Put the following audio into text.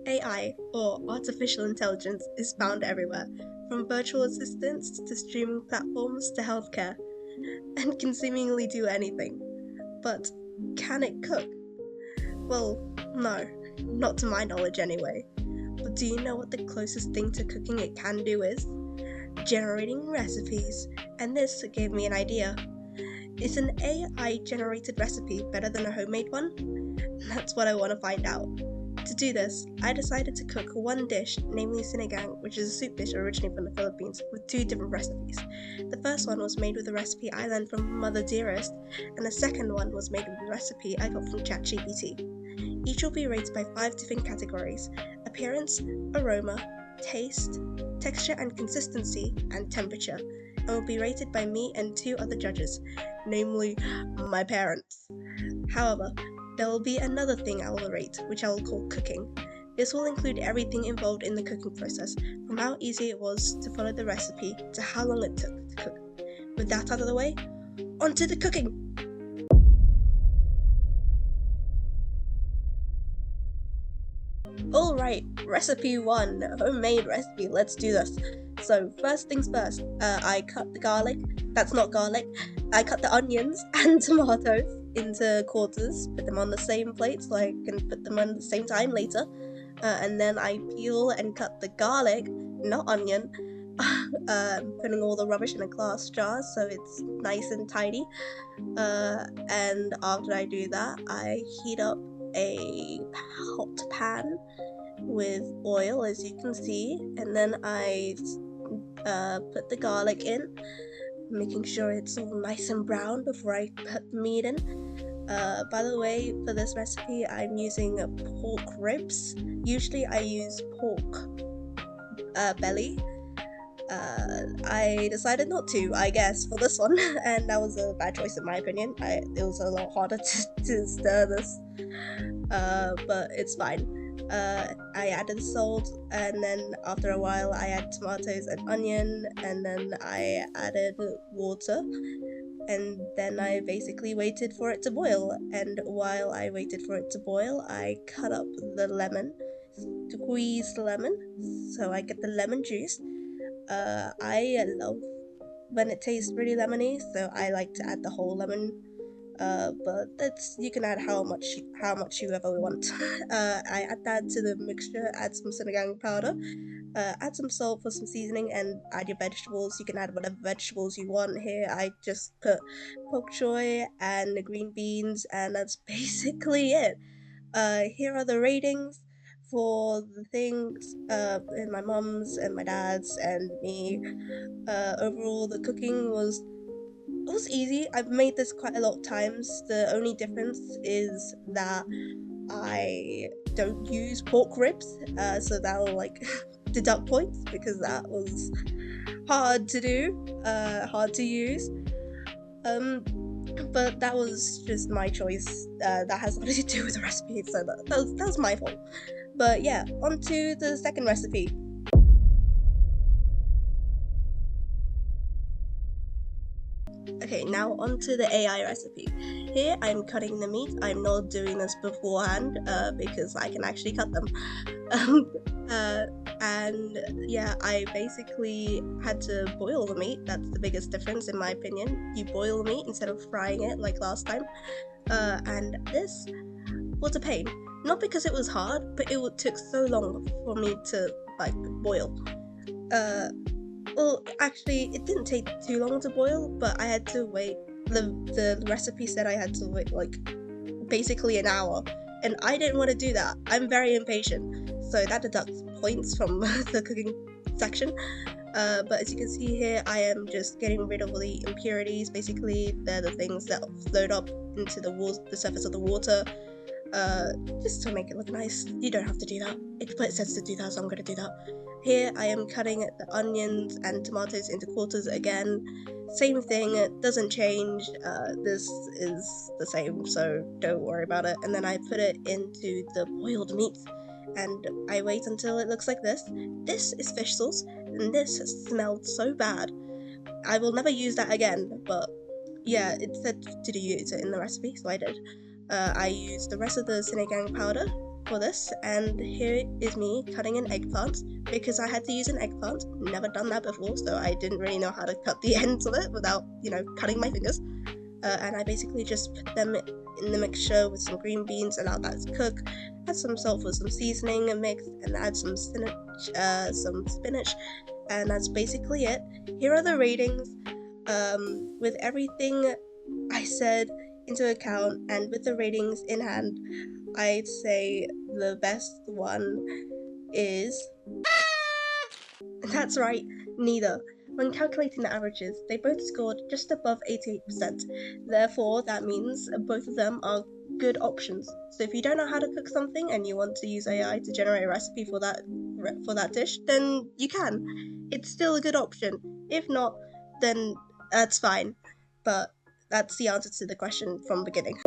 AI, or artificial intelligence, is found everywhere, from virtual assistants to streaming platforms to healthcare, and can seemingly do anything. But can it cook? Well, no, not to my knowledge anyway. But do you know what the closest thing to cooking it can do is? Generating recipes. And this gave me an idea. Is an AI generated recipe better than a homemade one? That's what I want to find out. To do this, I decided to cook one dish, namely sinigang, which is a soup dish originally from the Philippines, with two different recipes. The first one was made with a recipe I learned from Mother Dearest, and the second one was made with a recipe I got from ChatGPT. Each will be rated by 5 different categories: appearance, aroma, taste, texture and consistency, and temperature, and will be rated by me and 2 other judges, namely my parents. However, there will be another thing I will rate, which I will call cooking. This will include everything involved in the cooking process, from how easy it was to follow the recipe to how long it took to cook. With that out of the way, on to the cooking! Alright, recipe 1, homemade recipe, let's do this. So, first things first, I cut the garlic, that's not garlic, I cut the onions and tomatoes into quarters, put them on the same plate so I can put them on at the same time later, and then I peel and cut the garlic, not onion, putting all the rubbish in a glass jar so it's nice and tidy, and after I do that, I heat up a hot pan with oil, as you can see, and then I put the garlic in, making sure it's all nice and brown before I put the meat in. By the way, for this recipe, I'm using pork ribs. Usually I use pork belly. I decided not to, I guess, for this one, and that was a bad choice in my opinion. It was a lot harder to stir this, but it's fine. I added salt, and then after a while I added tomatoes and onion, and then I added water, and then I basically waited for it to boil. And while I waited for it to boil, I cut up the lemon, squeezed the lemon, so I get the lemon juice. I love when it tastes really lemony, so I like to add the whole lemon. But that's, you can add how much you ever want. I add that to the mixture, add some sinigang powder, add some salt for some seasoning, and add your vegetables. You can add whatever vegetables you want here. I just put bok choy and the green beans, and that's basically it. Here are the ratings for the things in my mom's and my dad's and me. Overall, the cooking was easy. I've made this quite a lot of times. The only difference is that I don't use pork ribs, so that'll like deduct points because that was hard to do, hard to use. But that was just my choice. That has nothing to do with the recipe, so that was my fault. But yeah, on to the second recipe. Okay, now onto the AI recipe. Here I'm cutting the meat. I'm not doing this beforehand because I can actually cut them. Um, uh, and yeah, I basically had to boil the meat. That's the biggest difference in my opinion. You boil the meat instead of frying it like last time. And this was a pain. Not because it was hard, but it took so long for me to like boil. Uh, well, actually, it didn't take too long to boil, but I had to wait. The recipe said I had to wait like basically an hour, and I didn't want to do that. I'm very impatient, so that deducts points from the cooking section. But as you can see here, I am just getting rid of all the impurities. Basically, they're the things that float up into the surface of the water. Just to make it look nice. You don't have to do that, but it says to do that, so I'm gonna do that. Here I am cutting the onions and tomatoes into quarters again. Same thing, it doesn't change. This is the same, so don't worry about it. And then I put it into the boiled meat, and I wait until it looks like this. This is fish sauce, and this smelled so bad. I will never use that again, but yeah, it said to use it in the recipe, so I did. I used the rest of the sinigang powder, for this, and here is me cutting an eggplant because I had to use an eggplant. Never done that before, so I didn't really know how to cut the ends of it without, cutting my fingers. And I basically just put them in the mixture with some green beans, allow that to cook, add some salt for some seasoning and mix, and add some spinach, and that's basically it. Here are the ratings. With everything I said into account and with the ratings in hand, I'd say the best one is... That's right, neither. When calculating the averages, they both scored just above 88%. Therefore, that means both of them are good options. So if you don't know how to cook something and you want to use AI to generate a recipe for that dish, then you can. It's still a good option. If not, then that's fine. But that's the answer to the question from beginning.